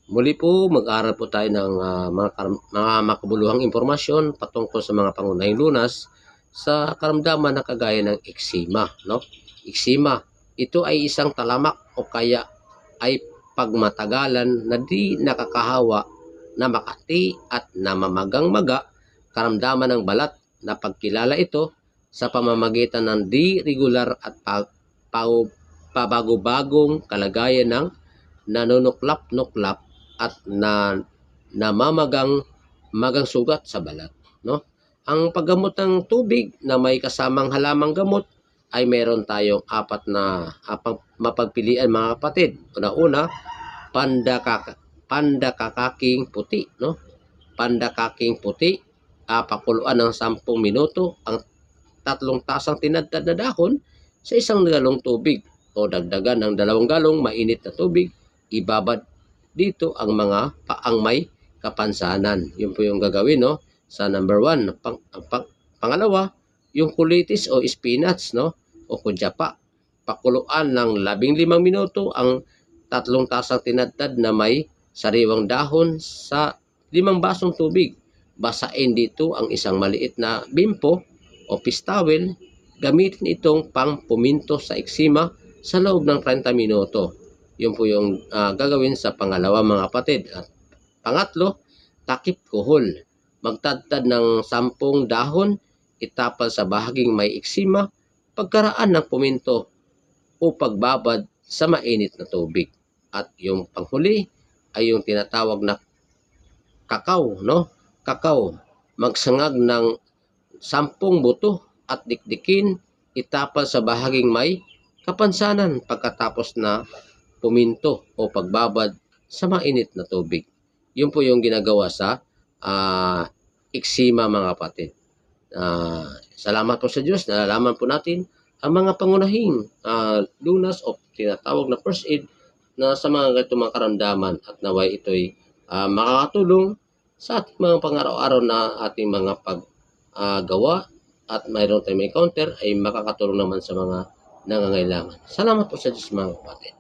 Muli po, mag-aaral po tayo ng mga makabuluhang impormasyon patungkol sa mga pangunahing lunas sa karamdaman na kagaya ng eczema. No? Eczema, ito ay isang talamak o kaya ay pagmatagalan na di nakakahawa na makati at namamagang-maga karamdaman ng balat na pagkilala ito sa pamamagitan ng di regular at pabago-bagong kalagayan ng nanunuklap-nuklap at namamagang sugat sa balat, no? Ang paggamot ng tubig na may kasamang halamang gamot ay meron tayong apat na mapagpilian mga kapatid. Una-una, pandakakaking puti, no? Pandakaking puti, pakuluan ng 10 minuto ang 3 tasang tinadtad na dahon sa 1 galong tubig o dagdagan ng 2 galong mainit na tubig. Ibabad dito ang mga paang may kapansanan. Yun po yung gagawin, no? Sa number 1. Pangalawa, yung kulitis o spinach, no? O kudyapa. Pakuluan ng 15 minuto ang 3 tasang tinadtad na may sariwang dahon sa 5 basong tubig. Basain dito ang isang maliit na bimpo o pistawel. Gamitin itong pang puminto sa eczema sa loob ng 30 minuto. Yun po yung gagawin sa pangalawa mga kapatid. At pangatlo, takip kuhol. Magtadtad ng 10 dahon, itapal sa bahaging may eczema, pagkaraan ng puminto o pagbabad sa mainit na tubig. At yung panghuli ay yung tinatawag na kakao, no? Kakao. Magsangag ng 10 buto at dikdikin, itapal sa bahaging may kapansanan pagkatapos na puminto o pagbabad sa mainit na tubig. Yun po yung ginagawa sa eczema mga kapatid. Salamat po sa Diyos, nalalaman po natin ang mga pangunahing lunas o tinatawag na first aid na sa mga ganitong mga karamdaman at naway ito'y makakatulong sa ating mga pang-araw-araw na ating mga paggawa at mayroon tayong may counter ay makakatulong naman sa mga nangangailangan. Salamat po sa Diyos mga kapatid.